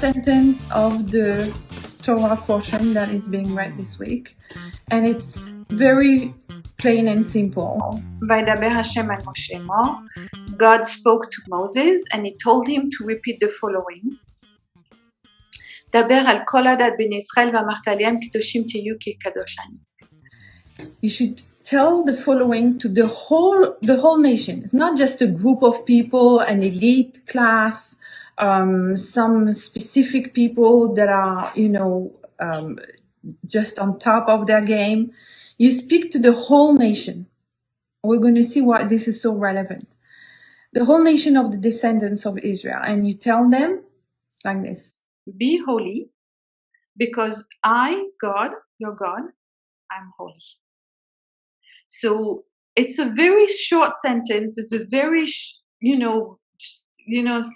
sentence of the Torah portion that is being read this week, and it's very plain and simple. וידבר השם אל משה לאמור. God spoke to Moses and he told him to repeat the following. דבר על כל עדת בני ישראל ואמרת עליהם קדושים תהיו כי קדוש אני. You should tell the following to the whole nation. It's not just a group of people, an elite class, some specific people that are, just on top of their game. You speak to the whole nation. We're going to see why this is so relevant. The whole nation of the descendants of Israel. And you tell them like this. Be holy, because I, God, your God, I'm holy. So it's a very short sentence. It's a very,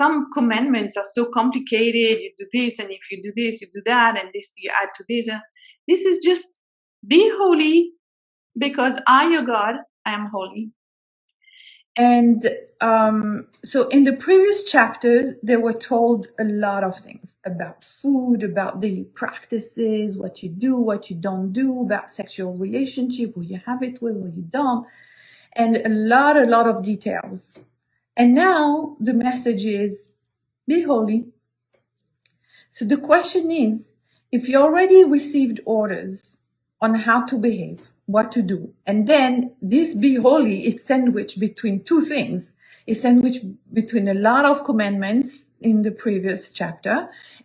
some commandments are so complicated. You do this, and if you do this, you do that, and this you add to this. This is just be holy, because I, your God, I am holy. And so in the previous chapters, they were told a lot of things about food, about daily practices, what you do, what you don't do, about sexual relationship, who you have it with, who you don't, and a lot of details. And now the message is, be holy. So the question is, if you already received orders on how to behave, what to do, and then this be holy, it's sandwiched between two things. It's sandwiched between a lot of commandments in the previous chapter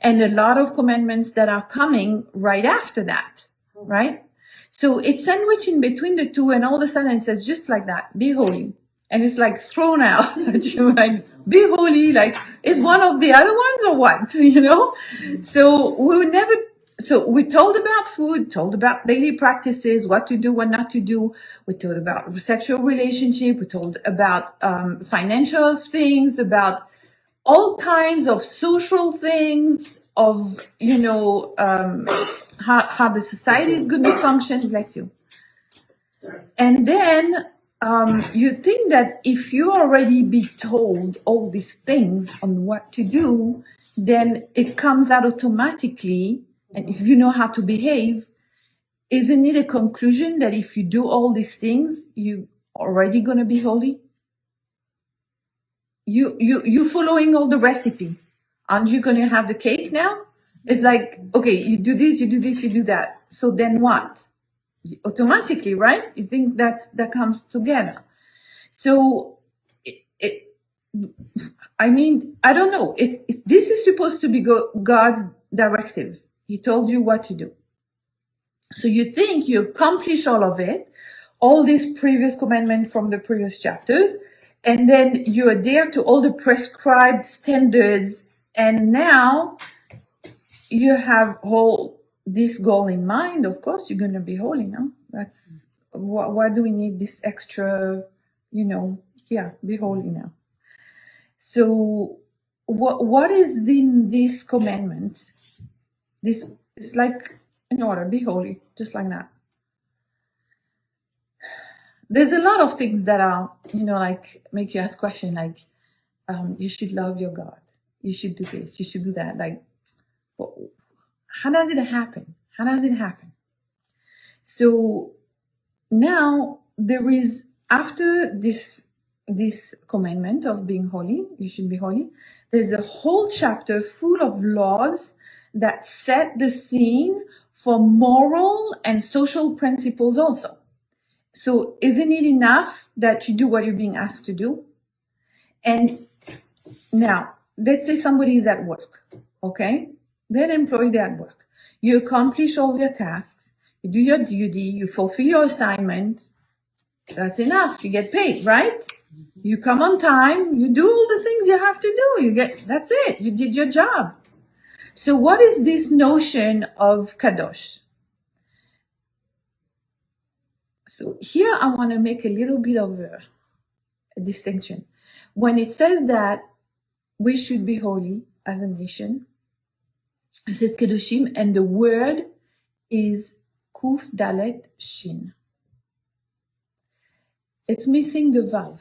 and a lot of commandments that are coming right after that, right? So it's sandwiched in between the two, and all of a sudden it says just like that, be holy. And it's like thrown out at you, like, be holy, like, is one of the other ones or what, So we told about food, told about daily practices, what to do, what not to do. We told about sexual relationship. We told about financial things, about all kinds of social things, of, how the society is going to function. Bless you. And then you think that if you already be told all these things on what to do, then it comes out automatically. And if you know how to behave, isn't it a conclusion that if you do all these things, you already going to be holy? You following all the recipe. Aren't you going to have the cake now? It's like, okay, you do this, you do this, you do that. So then what? Automatically, right? You think that comes together. So I don't know. This is supposed to be God's directive. He told you what to do. So you think you accomplish all of it, all these previous commandments from the previous chapters, and then you adhere to all the prescribed standards, and now you have this goal in mind. Of course, you're going to be holy, no? That's why do we need this extra, be holy now. So what is in this commandment? This is like an order, be holy, just like that. There's a lot of things that are, like make you ask questions, like, you should love your God. You should do this. You should do that. Like, how does it happen? How does it happen? So now there is, after this commandment of being holy, you should be holy, there's a whole chapter full of laws that set the scene for moral and social principles also. So isn't it enough that you do what you're being asked to do? And now, let's say somebody is at work, okay? They're employed at work. You accomplish all your tasks, you do your duty, you fulfill your assignment. That's enough. You get paid, right? You come on time, you do all the things you have to do. That's it. You did your job. So what is this notion of kadosh? So here I want to make a little bit of a distinction. When it says that we should be holy as a nation, it says Kedoshim, and the word is Kuf Dalet Shin. It's missing the vav.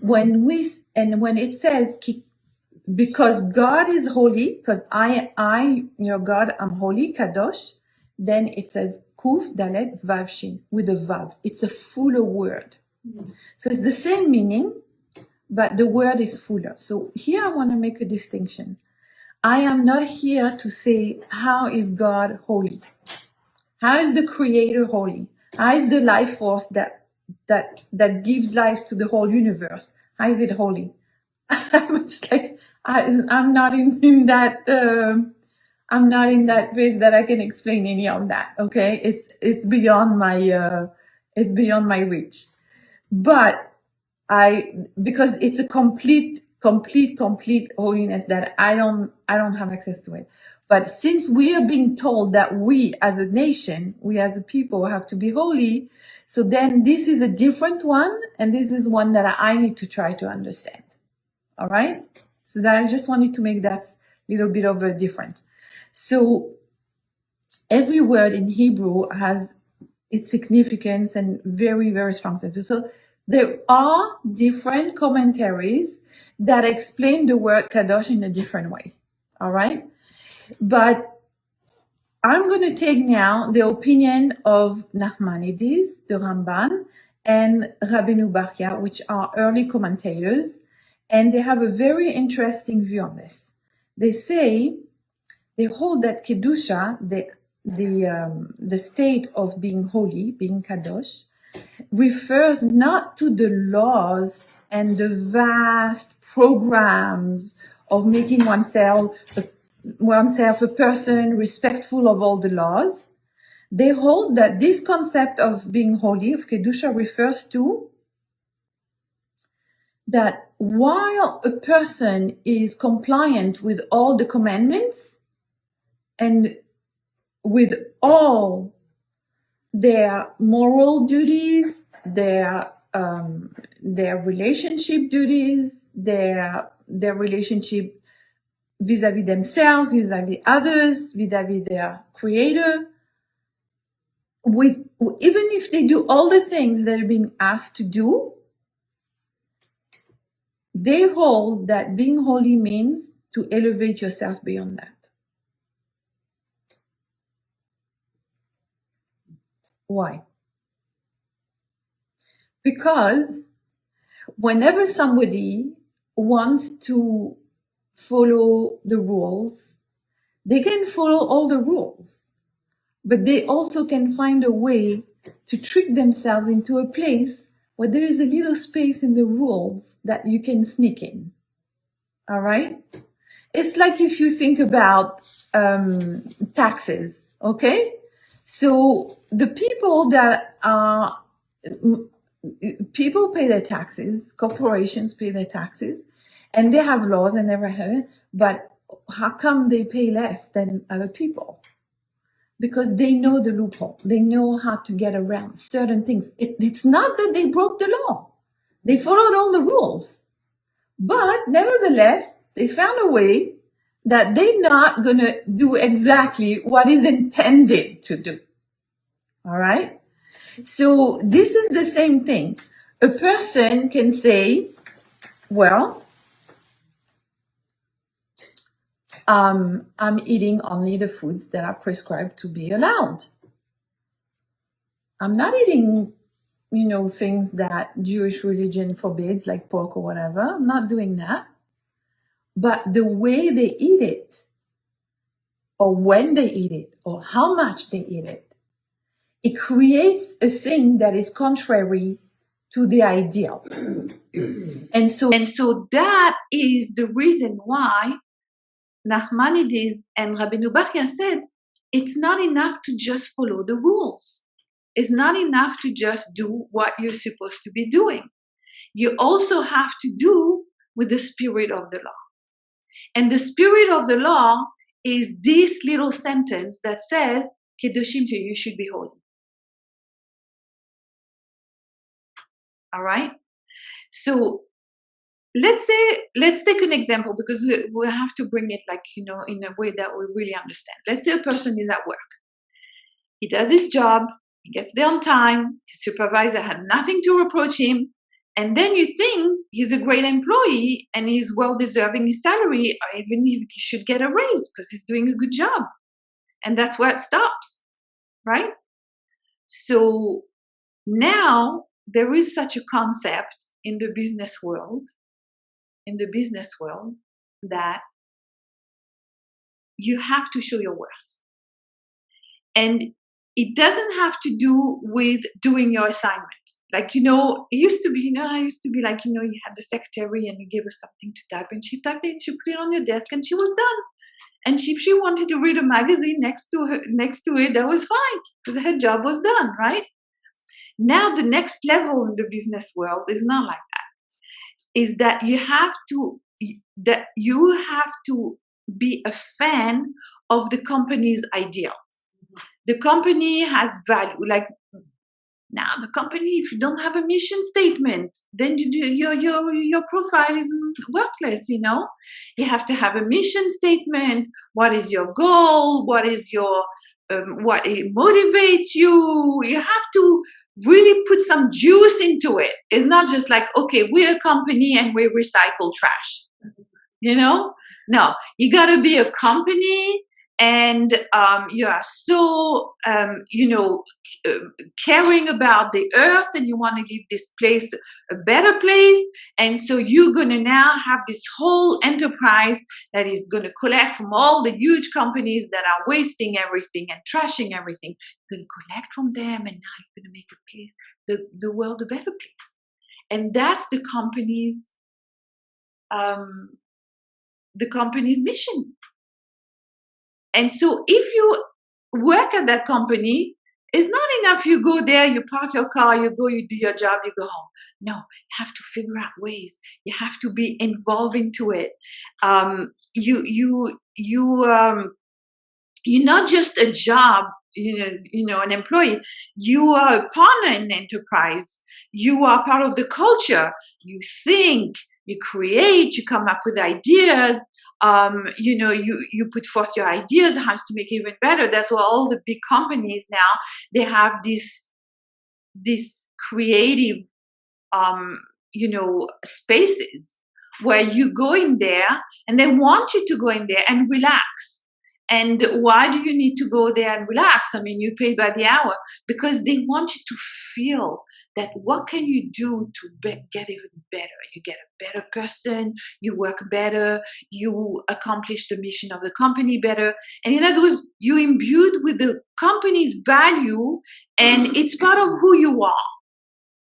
When it says because God is holy, because I, your God, I'm holy, kadosh, then it says kuf dalet vav shin, with a vav. It's a fuller word. So it's the same meaning, but the word is fuller. So here I want to make a distinction. I am not here to say, how is God holy? How is the Creator holy? How is the life force that gives life to the whole universe? How is it holy? I'm just like, I'm not in that, I'm not in that place that I can explain any of that. Okay. It's beyond my reach, but because it's a complete holiness that I don't have access to it. But since we are being told that we as a nation, we as a people have to be holy, so then this is a different one, and this is one that I need to try to understand. All right? So that I just wanted to make that little bit of a difference. So every word in Hebrew has its significance and very, very strong sense. So there are different commentaries that explain the word kadosh in a different way. All right? But I'm going to take now the opinion of Nachmanides, the Ramban, and Rabbeinu Bachya, which are early commentators, and they have a very interesting view on this. They say, they hold that Kedusha, the state of being holy, being kadosh, refers not to the laws and the vast programs of making oneself a person respectful of all the laws. They hold that this concept of being holy, of Kedusha, refers to that while a person is compliant with all the commandments and with all their moral duties, their relationship duties, their relationship vis-a-vis themselves, vis-a-vis others, vis-a-vis their creator, even if they do all the things that are being asked to do, they hold that being holy means to elevate yourself beyond that. Why? Because whenever somebody wants to follow the rules, they can follow all the rules, but they also can find a way to trick themselves into a place where there is a little space in the rules that you can sneak in. All right? It's like if you think about taxes, okay? So the people that are, people pay their taxes, corporations pay their taxes, and they have laws and everything, but how come they pay less than other people? Because they know the loophole. They know how to get around certain things. It's not that they broke the law. They followed all the rules. But nevertheless, they found a way that they're not going to do exactly what is intended to do. All right? So this is the same thing. A person can say, well, I'm eating only the foods that are prescribed to be allowed. I'm not eating, things that Jewish religion forbids, like pork or whatever. I'm not doing that. But the way they eat it, or when they eat it, or how much they eat it, it creates a thing that is contrary to the ideal. And so that is the reason why Nachmanides and Rabbeinu Bachya said, it's not enough to just follow the rules. It's not enough to just do what you're supposed to be doing. You also have to do with the spirit of the law. And the spirit of the law is this little sentence that says, Kedoshim, you should be holy. All right? So let's take an example, because we have to bring it in a way that we really understand. Let's say a person is at work. He does his job. He gets there on time. His supervisor had nothing to reproach him. And then you think he's a great employee and he's well deserving his salary, or even if he should get a raise because he's doing a good job. And that's where it stops, right? So now there is such a concept in the business world, that you have to show your worth. And it doesn't have to do with doing your assignment. Like, it used to be, like, you had the secretary and you gave her something to type and she typed it and she put it on your desk and she was done. And if she wanted to read a magazine next to it, that was fine because her job was done, right? Now the next level in the business world is not like that. Is that you have to be a fan of the company's ideals. The company has value. Like now, the company, if you don't have a mission statement, then your profile is worthless. You have to have a mission statement. What is your goal? What is your what motivates you? You have to really put some juice into it. It's not just like, okay, we're a company and we recycle trash. No, you got to be a company, and you are so caring about the earth, and you want to leave this place a better place. And so you're going to now have this whole enterprise that is going to collect from all the huge companies that are wasting everything and trashing everything. You're going to collect from them, and now you're going to make a place, the world a better place. And that's the company's mission. And so if you work at that company, it's not enough you go there, you park your car, you go, you do your job, you go home. No, you have to figure out ways. You have to be involved into it. You're not just a job, an employee. You are a partner in enterprise. You are part of the culture. You think, you create, you come up with ideas. You put forth your ideas how to make it even better. That's why all the big companies now, they have this creative, spaces where you go in there and they want you to go in there and relax. And why do you need to go there and relax? I mean, you pay by the hour because they want you to feel that what can you do to get even better? You get a better person, you work better, you accomplish the mission of the company better. And in other words, you're imbued with the company's value and it's part of who you are,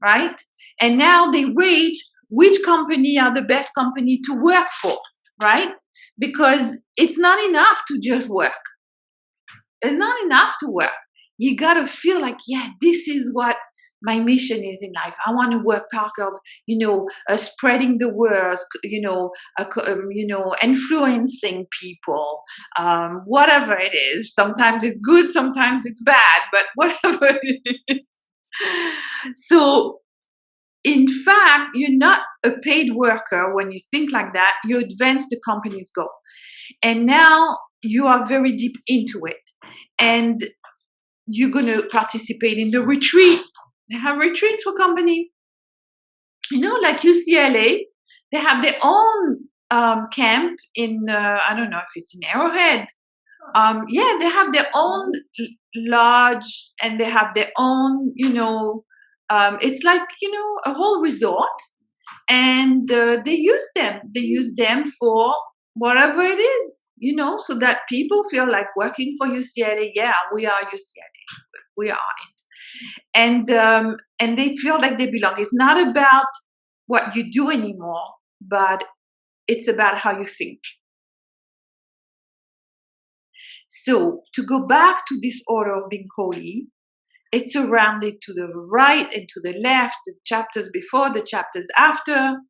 right? And now they rate which company are the best company to work for, right? Because it's not enough to just work. It's not enough to work. You got to feel like, yeah, this is what my mission is in life. I want to work part of, spreading the word, influencing people, whatever it is. Sometimes it's good, sometimes it's bad, but whatever it is. So, in fact, you're not a paid worker when you think like that. You advance the company's goal. And now you are very deep into it. And you're going to participate in the retreats. They have retreats for company. Like UCLA, they have their own camp in, I don't know if it's in Arrowhead. They have their own lodge and they have their own, it's like, a whole resort, and they use them. They use them for whatever it is, so that people feel like working for UCLA. Yeah, we are UCLA. We are it. And they feel like they belong. It's not about what you do anymore, but it's about how you think. So to go back to this order of being holy, it's surrounded to the right and to the left, the chapters before, the chapters after,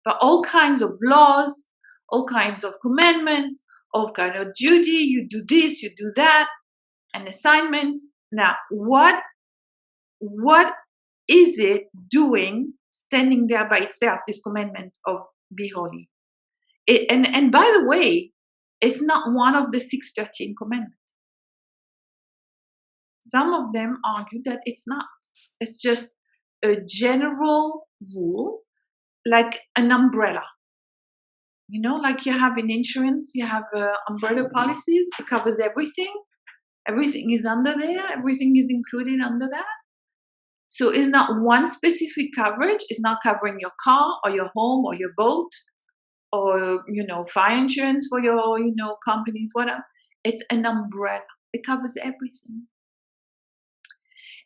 but all kinds of laws, all kinds of commandments, all kinds of duty. You do this, you do that, and assignments. Now, what is it doing, standing there by itself, this commandment of be holy? And by the way, it's not one of the 613 commandments. Some of them argue that it's not. It's just a general rule, like an umbrella. You know, like you have in insurance, you have umbrella policies. It covers everything. Everything is under there. Everything is included under that. So it's not one specific coverage. It's not covering your car or your home or your boat or, fire insurance for your, companies, whatever. It's an umbrella. It covers everything.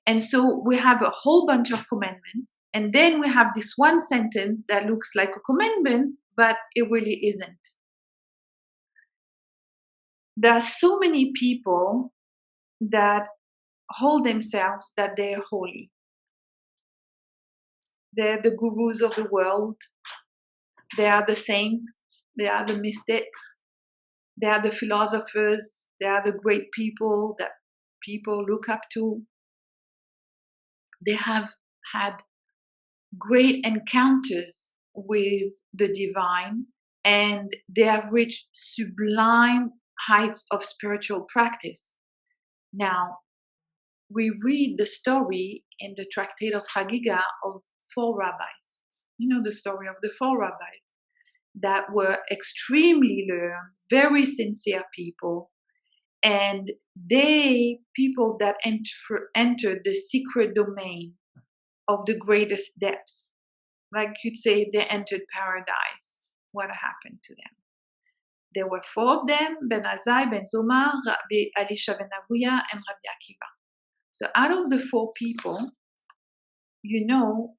And so we have a whole bunch of commandments. And then we have this one sentence that looks like a commandment, but it really isn't. There are so many people that hold themselves that they're holy. They're the gurus of the world. They are the saints. They are the mystics. They are the philosophers. They are the great people that people look up to. They have had great encounters with the divine, and they have reached sublime heights of spiritual practice. Now, we read the story in the Tractate of Chagiga of 4 rabbis. You know the story of the 4 rabbis that were extremely learned, very sincere people, and people that entered the secret domain of the greatest depths. Like you'd say, they entered paradise. What happened to them? There were 4 of them: Ben Azai, Ben Zoma, Rabbi Elisha ben Avuya, and Rabbi Akiva. So out of the 4 people, you know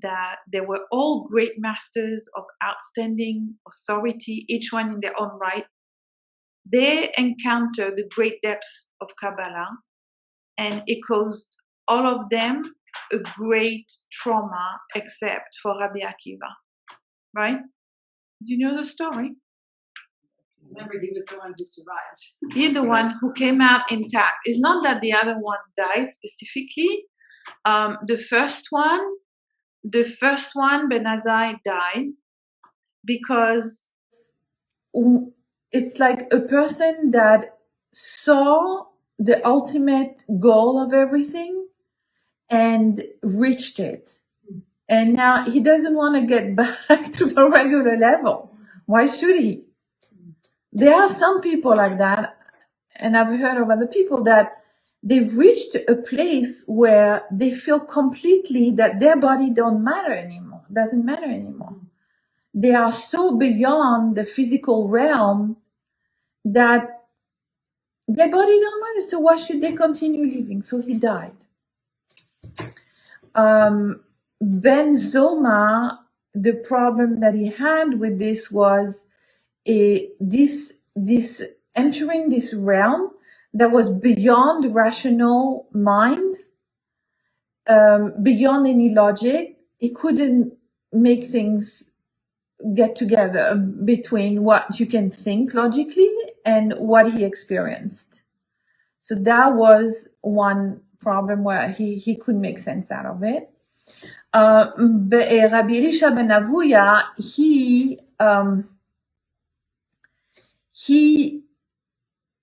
that they were all great masters of outstanding authority, each one in their own right. They encountered the great depths of Kabbalah, and it caused all of them a great trauma, except for Rabbi Akiva. Right? Do you know the story? Remember, he was the one who survived. He's the one who came out intact. It's not that the other one died specifically. The first one, Ben Azai, died because it's like a person that saw the ultimate goal of everything and reached it. And now he doesn't want to get back to the regular level. Why should he? There are some people like that, and I've heard of other people that they've reached a place where they feel completely that their body doesn't matter anymore. They are so beyond the physical realm that their body don't matter. So why should they continue living? So he died. Ben Zoma, the problem that he had with this was this entering this realm that was beyond the rational mind, beyond any logic. He couldn't make things get together between what you can think logically and what he experienced. So that was one problem where he couldn't make sense out of it. Rabbi Elisha ben Avuya,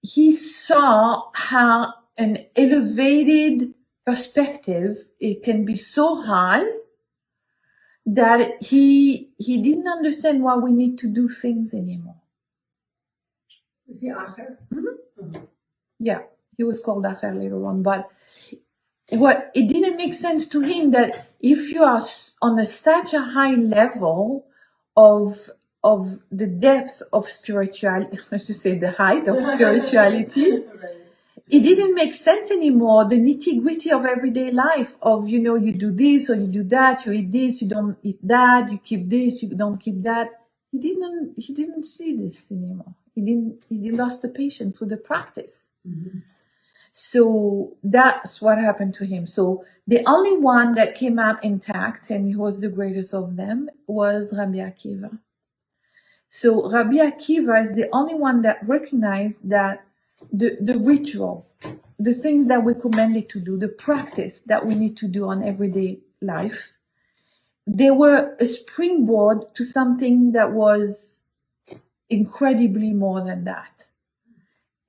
he saw how an elevated perspective, it can be so high that he didn't understand why we need to do things anymore. Was he Acher? Mm-hmm. Yeah, he was called Acher later on, but it didn't make sense to him that if you are on such a high level of the depth of spirituality, let's just say the height of spirituality, Right. it didn't make sense anymore. The nitty-gritty of everyday life of, you do this or you do that, you eat this, you don't eat that, you keep this, you don't keep that. He didn't see this anymore. He lost the patience with the practice. Mm-hmm. So that's what happened to him. So the only one that came out intact, and he was the greatest of them, was Rabbi Akiva. So Rabbi Akiva is the only one that recognized that the ritual, the things that we're commanded to do, the practice that we need to do on everyday life, they were a springboard to something that was incredibly more than that.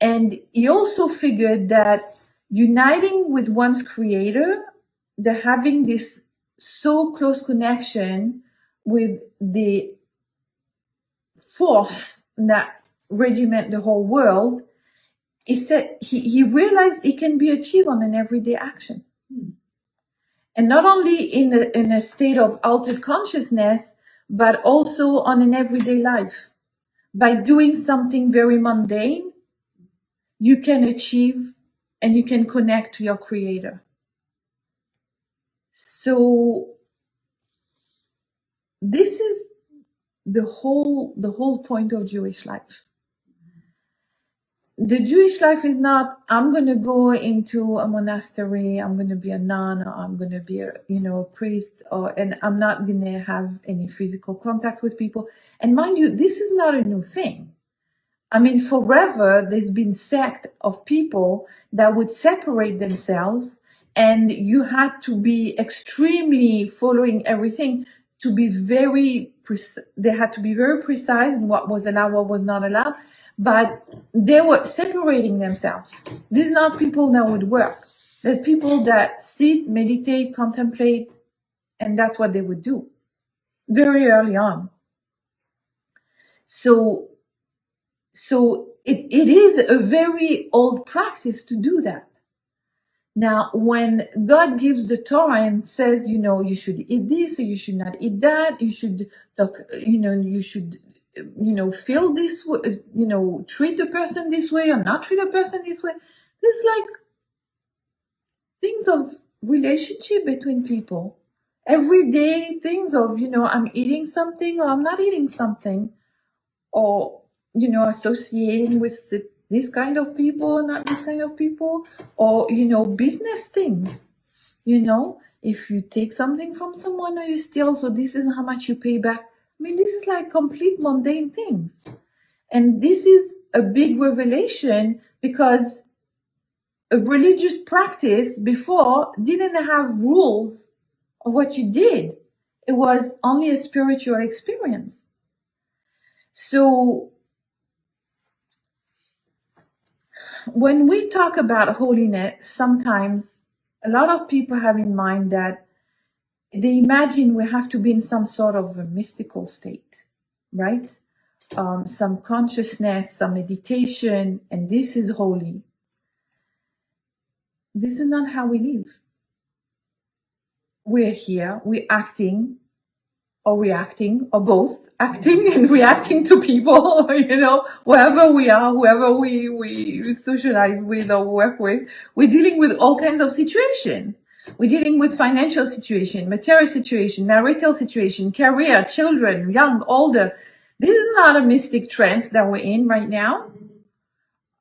And he also figured that uniting with one's creator, that having this so close connection with the force that regiment the whole world, he said he realized it can be achieved on an everyday action. And not only in a state of altered consciousness, but also on an everyday life. By doing something very mundane, you can achieve and you can connect to your creator. So this is the whole point of Jewish life. The Jewish life is not, I'm going to go into a monastery, I'm going to be a nun, or I'm going to be a priest, and I'm not going to have any physical contact with people. And mind you, this is not a new thing. I mean, forever there's been sect of people that would separate themselves, and you had to be extremely following everything to be they had to be very precise in what was allowed, what was not allowed. But they were separating themselves. These are not people that would work. They're people that sit, meditate, contemplate, and that's what they would do very early on. So it is a very old practice to do that. Now, when God gives the Torah and says, you should eat this, or you should not eat that, you should talk, you should feel this way, treat a person this way or not treat a person this way. There's like things of relationship between people. Everyday things of, I'm eating something or I'm not eating something. Or, associating with this kind of people, not this kind of people. Or, business things. If you take something from someone or you steal, so this is how much you pay back. I mean, this is like complete mundane things. And this is a big revelation because a religious practice before didn't have rules of what you did. It was only a spiritual experience. So when we talk about holiness, sometimes a lot of people have in mind that they imagine we have to be in some sort of a mystical state, right? Some consciousness, some meditation, and this is holy. This is not how we live. We're here, we're acting or reacting, or both, acting and reacting to people, wherever we are, whoever we socialize with or work with, we're dealing with all kinds of situations. We're dealing with financial situation, material situation, marital situation, career, children, young, older. This is not a mystic trance that we're in right now.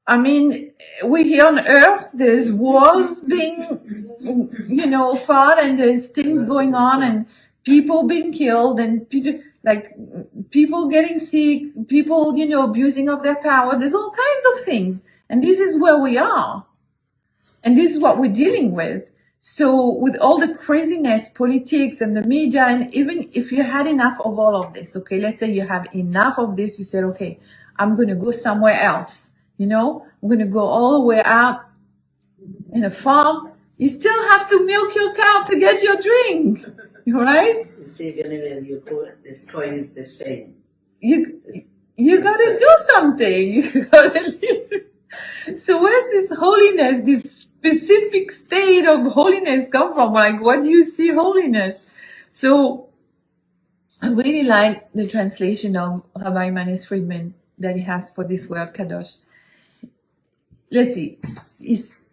I mean, we're here on earth, there's wars being, fought, and there's things going on, and people being killed, and people getting sick, people, abusing of their power. There's all kinds of things. And this is where we are. And this is what we're dealing with. So with all the craziness, politics and the media, and even if you had enough of all of this, okay, let's say you have enough of this, you said, okay, I'm going to go somewhere else. I'm going to go all the way out in a farm. You still have to milk your cow to get your drink, right? You see, even you go, this toy is the same. You got to do something. So where's this holiness, this specific state of holiness come from? Like, what do you see holiness? So I really like the translation of Rabbi Manis Friedman that he has for this word kadosh. Let's see.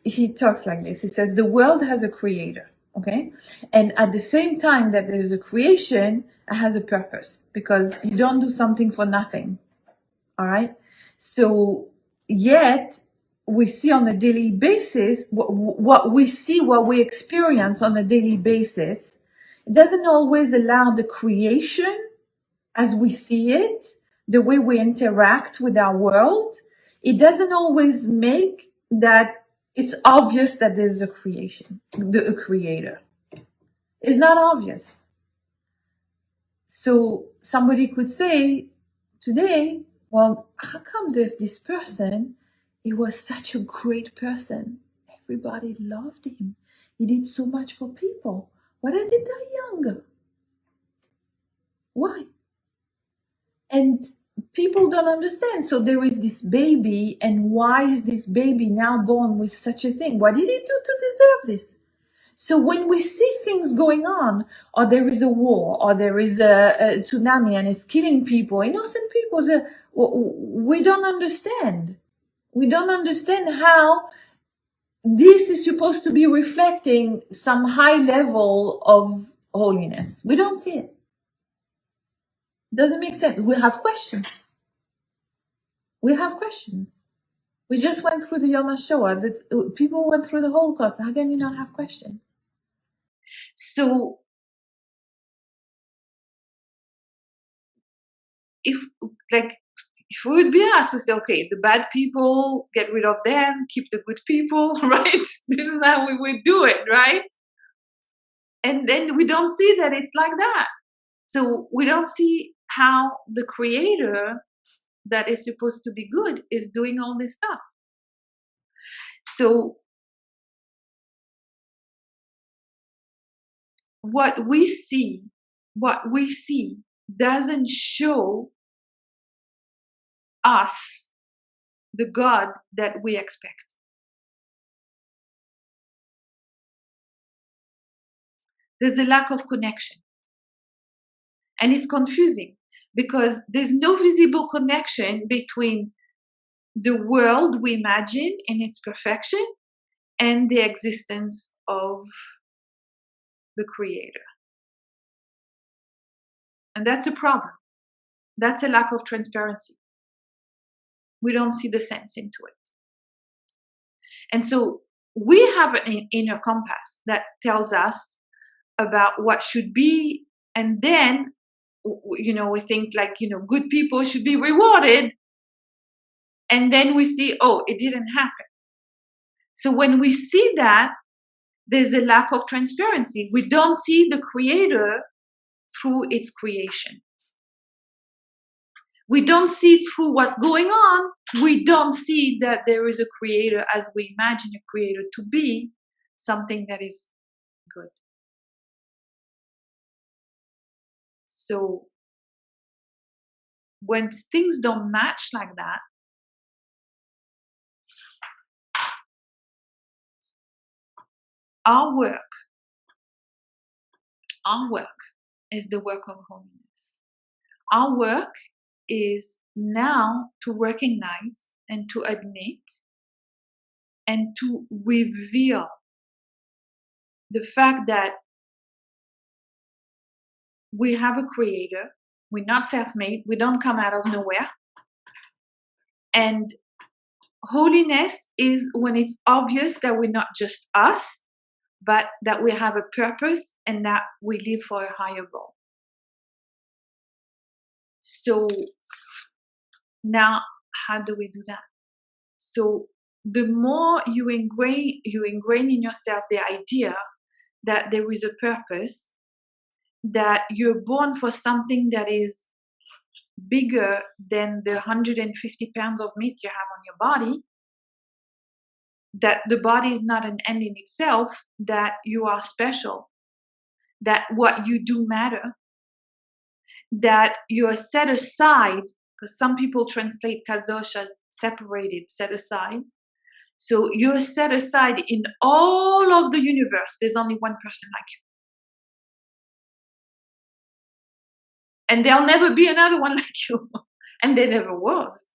He talks like this. He says, the world has a creator, okay? And at the same time that there's a creation, it has a purpose, because you don't do something for nothing, all right? So yet we see on a daily basis, what we experience on a daily basis, it doesn't always allow the creation as we see it, the way we interact with our world. It doesn't always make that it's obvious that there's a creation, a creator. It's not obvious. So somebody could say today, well, how come there's this person? He was such a great person. Everybody loved him. He did so much for people. Why does it die young? Why? And people don't understand. So there is this baby, and why is this baby now born with such a thing? What did he do to deserve this? So when we see things going on, or there is a war, or there is a tsunami and it's killing people, innocent people, we don't understand. We don't understand how this is supposed to be reflecting some high level of holiness. We don't see it. Doesn't make sense. We have questions. We just went through the Yom HaShoah. That people went through the Holocaust. How can you not have questions? So if we would be asked to say, okay, the bad people, get rid of them, keep the good people, right? This is how we would do it, right? And then we don't see that it's like that. So we don't see how the creator that is supposed to be good is doing all this stuff. So what we see doesn't show us the God that we expect. There's a lack of connection. And it's confusing because there's no visible connection between the world we imagine in its perfection and the existence of the Creator. And that's a problem. That's a lack of transparency. We don't see the sense into it. And so we have an inner compass that tells us about what should be, and then we think good people should be rewarded, and then we see, oh, it didn't happen. So when we see that, there's a lack of transparency. We don't see the Creator through its creation. We don't see through what's going on. We don't see that there is a Creator as we imagine a Creator to be, something that is good. So when things don't match like that, our work is the work of holiness. Our work is now to recognize and to admit and to reveal the fact that we have a Creator. We're not self-made. We don't come out of nowhere. And holiness is when it's obvious that we're not just us, but that we have a purpose and that we live for a higher goal. So now, how do we do that? So the more you ingrain in yourself the idea that there is a purpose, that you're born for something that is bigger than the 150 pounds of meat you have on your body, that the body is not an end in itself, that you are special, that what you do matter, that you are set aside, because some people translate kadosh as separated, set aside. So you're set aside in all of the universe. There's only one person like you. And there'll never be another one like you. And there never was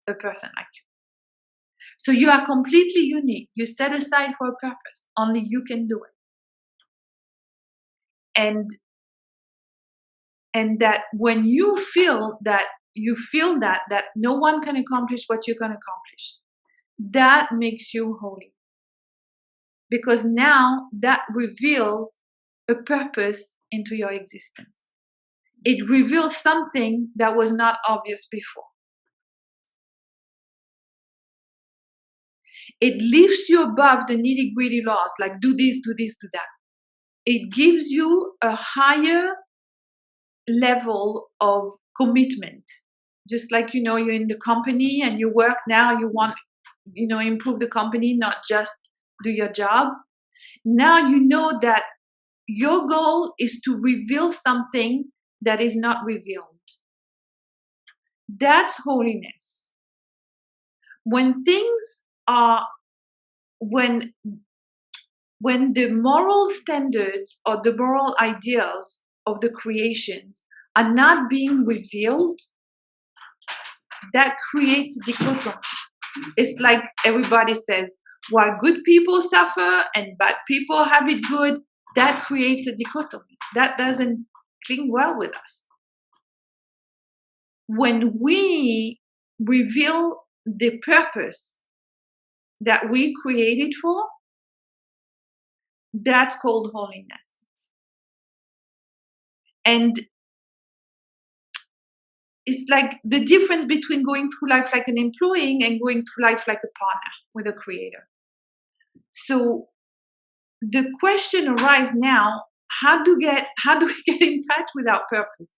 a person like you. So you are completely unique. You're set aside for a purpose. Only you can do it. And that when you feel that no one can accomplish what you're going to accomplish, that makes you holy. Because now that reveals a purpose into your existence. It reveals something that was not obvious before. It lifts you above the nitty-gritty laws, like do this, do that. It gives you a higher level of commitment. Just like, you're in the company and you work now, you want, improve the company, not just do your job. Now you know that your goal is to reveal something that is not revealed. That's holiness. When things are, when the moral standards or the moral ideals of the creations are not being revealed, that creates dichotomy. It's like everybody says, while good people suffer and bad people have it good, that creates a dichotomy. That doesn't cling well with us. When we reveal the purpose that we created for, that's called holiness. And it's like the difference between going through life like an employee and going through life like a partner with a creator. So the question arises now, how do we get in touch with our purpose?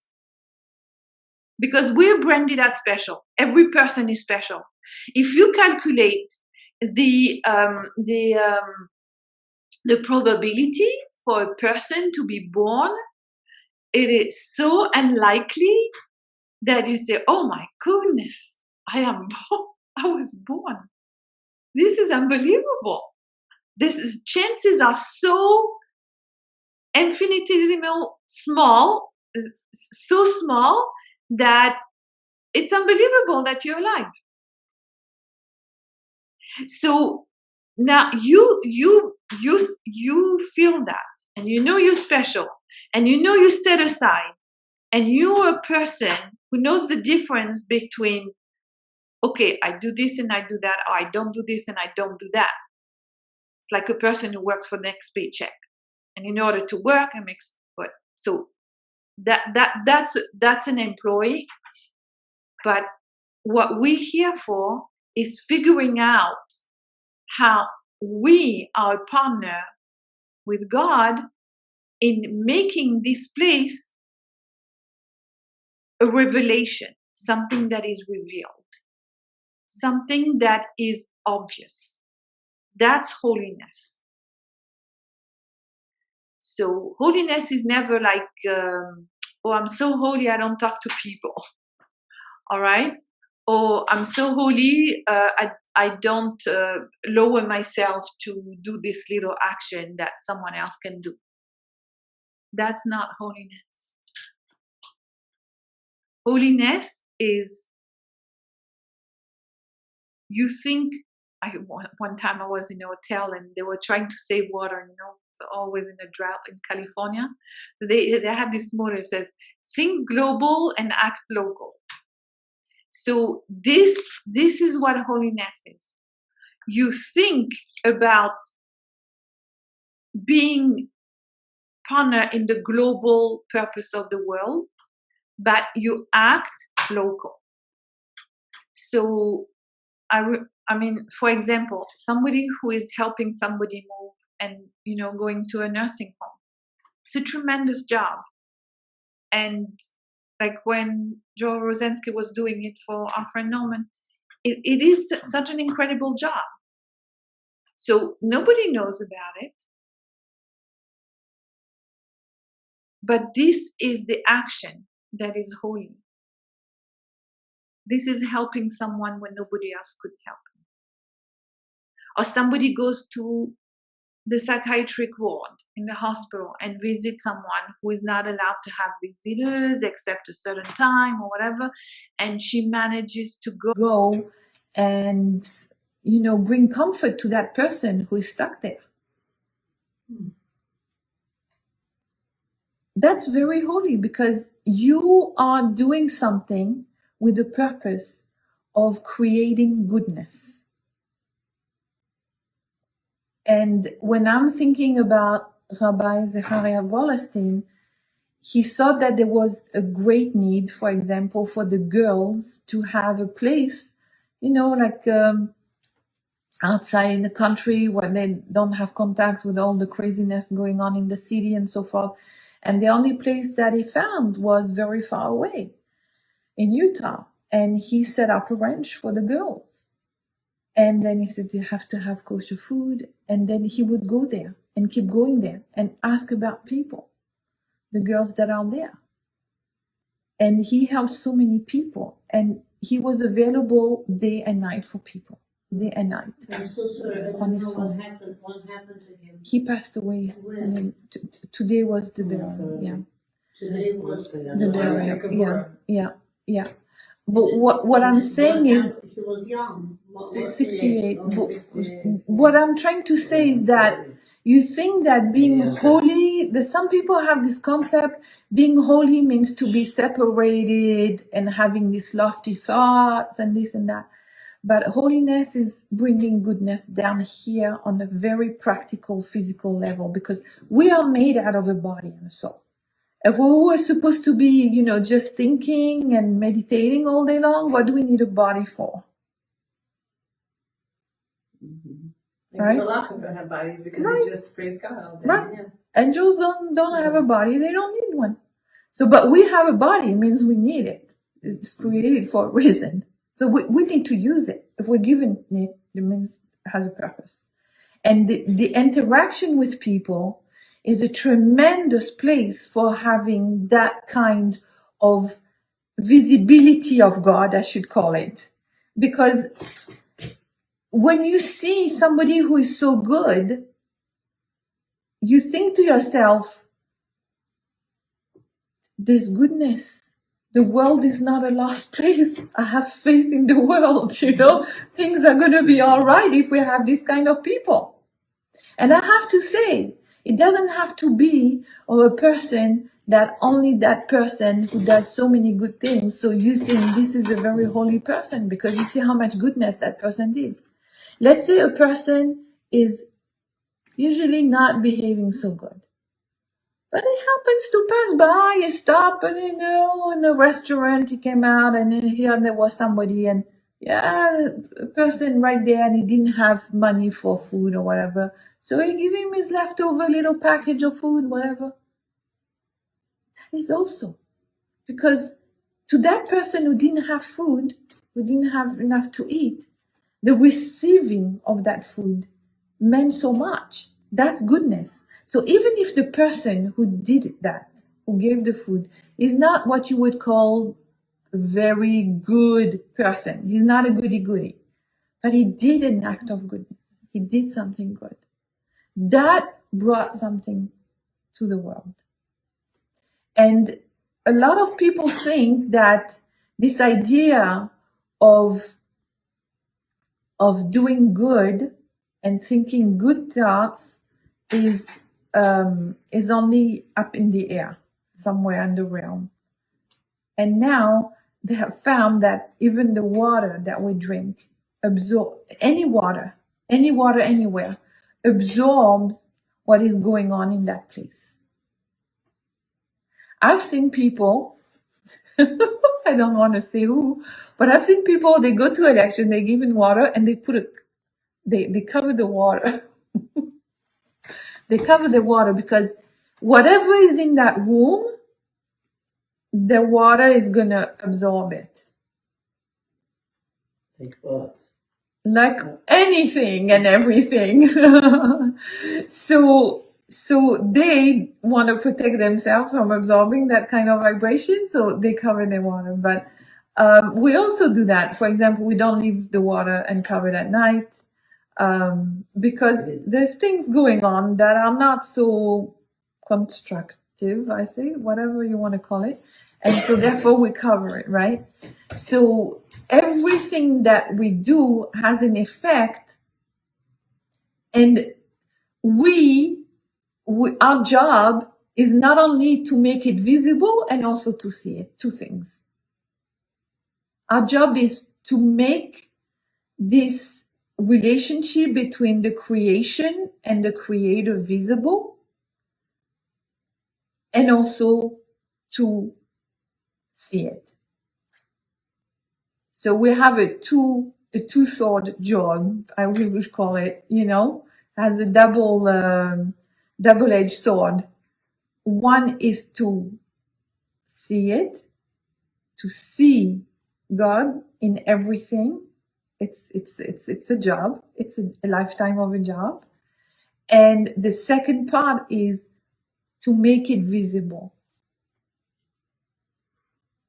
Because we're branded as special. Every person is special. If you calculate the probability for a person to be born, it is so unlikely that you say, oh my goodness, I was born. This is unbelievable. Chances are so infinitesimal small, so small that it's unbelievable that you're alive. So now you feel that, and you know you're special, and you know you set aside, and you're a person who knows the difference between, okay, I do this and I do that, or I don't do this and I don't do that. It's like a person who works for the next paycheck, and in order to work, so that's an employee. But what we're here for is figuring out how we are a partner with God in making this place a revelation, something that is revealed, something that is obvious. That's holiness. So holiness is never like, oh, I'm so holy, I don't talk to people. All right? Or I'm so holy, I don't lower myself to do this little action that someone else can do. That's not holiness. Holiness is, you think, one time I was in a hotel and they were trying to save water, it's always in a drought in California. So they have this motto that says, think global and act local. So this is what holiness is. You think about being partner in the global purpose of the world, but you act local. So I mean, for example, somebody who is helping somebody move and, going to a nursing home, it's a tremendous job. And like when Joe Rosensky was doing it for our friend Norman, it is such an incredible job. So nobody knows about it. But this is the action that is holy. This is helping someone when nobody else could help. Or somebody goes to the psychiatric ward in the hospital and visits someone who is not allowed to have visitors except a certain time or whatever, and she manages to go and bring comfort to that person who is stuck there. That's very holy, because you are doing something with the purpose of creating goodness. And when I'm thinking about Rabbi Zecharia Wallerstein, he saw that there was a great need, for example, for the girls to have a place, outside in the country where they don't have contact with all the craziness going on in the city and so forth. And the only place that he found was very far away in Utah. And he set up a ranch for the girls. And then he said, you have to have kosher food. And then he would go there and keep going there and ask about people, the girls that are there. And he helped so many people, and he was available day and night for people, day and night. I'm so sorry. I On don't his know phone. what happened to him. He passed away. When? And then today was the I'm burial. sorry. Yeah, Today was the burial. Kabura. Yeah. But what I'm saying is, he was young. 68. Oh, 68. What I'm trying to say is that you think that being holy, some people have this concept, being holy means to be separated and having these lofty thoughts and this and that. But holiness is bringing goodness down here on a very practical, physical level, because we are made out of a body and a soul. If we were supposed to be, just thinking and meditating all day long, what do we need a body for? Right? A lot of them have bodies because Right. they just praise God all day. Right. Yeah. Angels don't have a body. They don't need one. So, but we have a body. It means we need it. It's created for a reason. So we need to use it. If we're given it, it means it has a purpose. And the interaction with people is a tremendous place for having that kind of visibility of God, I should call it. Because when you see somebody who is so good, you think to yourself, there's goodness. The world is not a lost place. I have faith in the world, Things are going to be all right if we have this kind of people. And I have to say, it doesn't have to be a person that only that person who does so many good things. So you think this is a very holy person because you see how much goodness that person did. Let's say a person is usually not behaving so good. But he happens to pass by, he stopped, and in a restaurant, he came out, and here there was somebody, and a person right there, and he didn't have money for food or whatever. So he gave him his leftover little package of food, whatever. That is also. Because to that person who didn't have food, who didn't have enough to eat, the receiving of that food meant so much. That's goodness. So even if the person who did that, who gave the food, is not what you would call a very good person, he's not a goody-goody, but he did an act of goodness. He did something good. That brought something to the world. And a lot of people think that this idea of doing good and thinking good thoughts is only up in the air, somewhere in the realm. And now they have found that even the water that we drink any water anywhere, absorbs what is going on in that place. I've seen people, I don't want to say who, but I've seen people, they go to election, they give in water, and they they cover the water. They cover the water because whatever is in that room, the water is going to absorb it. Like what? Like anything and everything. So they want to protect themselves from absorbing that kind of vibration, so they cover the water. But we also do that. For example, we don't leave the water uncovered at night. Because there's things going on that are not so constructive, I say, whatever you want to call it. And so therefore we cover it, right? So everything that we do has an effect, and our job is not only to make it visible and also to see it. Two things. Our job is to make this relationship between the creation and the creator visible, and also to see it. So we have a two-sword job, I would call it, has a double-edged sword. One is to see it, to see God in everything. It's a job. It's a lifetime of a job. And the second part is to make it visible.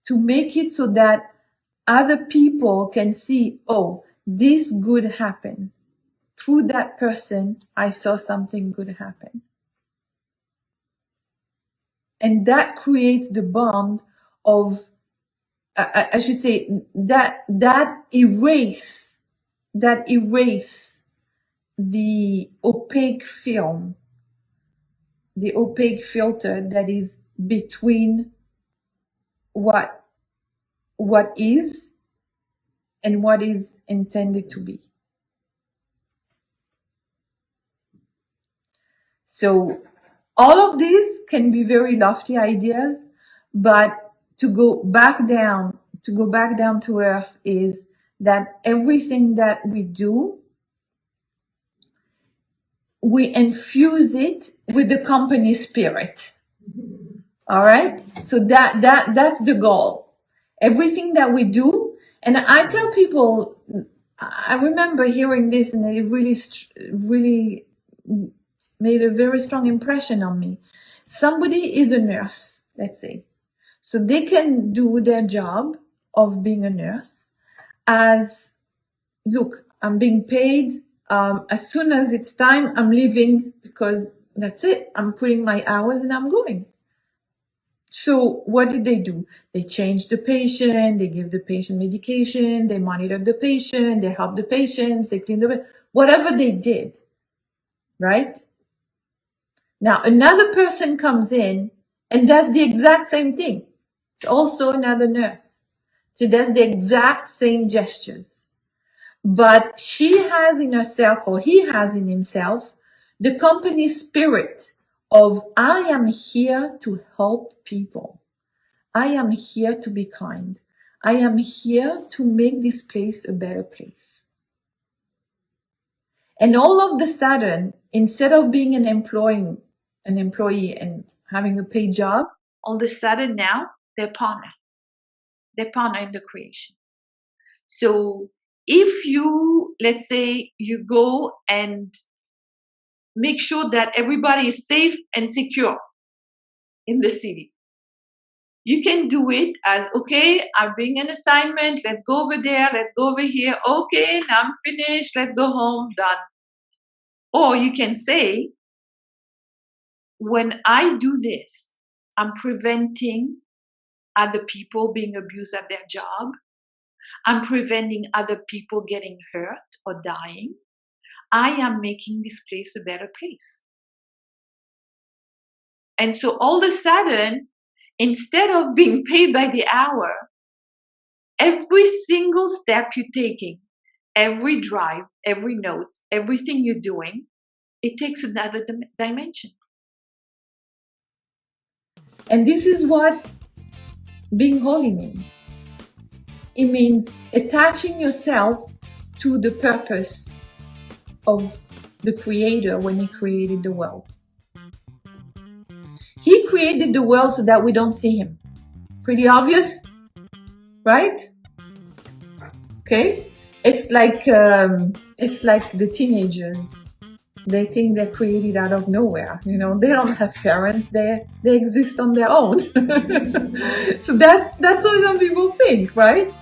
To make it so that other people can see, oh, this good happened. Through that person, I saw something good happen. And that creates the bond of, I should say, that erase the opaque film, the opaque filter that is between what is and what is intended to be. So all of these can be very lofty ideas, but to go back down to earth is that everything that we do, we infuse it with the company spirit. All right? So that's the goal. Everything that we do, and I tell people, I remember hearing this and it really made a very strong impression on me. Somebody is a nurse, let's say. So they can do their job of being a nurse as, look, I'm being paid. As soon as it's time, I'm leaving because that's it. I'm putting my hours and I'm going. So what did they do? They change the patient, they give the patient medication, they monitor the patient, they help the patient, they clean the patient, whatever they did, right? Now another person comes in and does the exact same thing. It's also another nurse. She does the exact same gestures. But she has in herself, or he has in himself, the company spirit of, I am here to help people. I am here to be kind. I am here to make this place a better place. And all of a sudden, instead of being an employee and having a paid job, all of a sudden now they're partner. They're partner in the creation. So if you, let's say, you go and make sure that everybody is safe and secure in the city, you can do it as, okay, I'm doing an assignment, let's go over there, let's go over here, okay, now I'm finished, let's go home, done. Or you can say, when I do this, I'm preventing other people being abused at their job. I'm preventing other people getting hurt or dying. I am making this place a better place. And so all of a sudden, instead of being paid by the hour, every single step you're taking, every drive, every note, everything you're doing, it takes another dimension. and this is what being holy means. It means attaching yourself to the purpose of the Creator when He created the world. He created the world so that we don't see Him. Pretty obvious, right? Okay? It's like the teenagers. They think they're created out of nowhere. You know, they don't have parents. They exist on their own. So that's what some people think, right?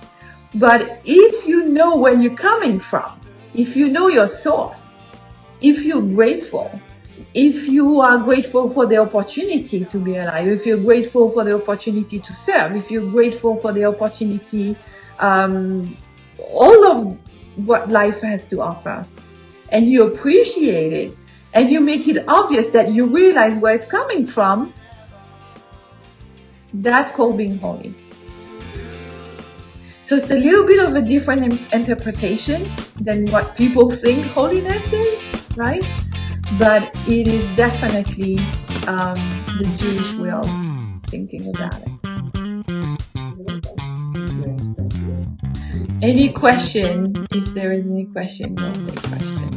But if you know where you're coming from, if you know your source, if you're grateful, if you are grateful for the opportunity to be alive, if you're grateful for the opportunity to serve, if you're grateful for the opportunity, all of what life has to offer, and you appreciate it, and you make it obvious that you realize where it's coming from, that's called being holy. So it's a little bit of a different interpretation than what people think holiness is, right? But it is definitely the Jewish way of thinking about it. Any question? If there is any question, we'll take questions.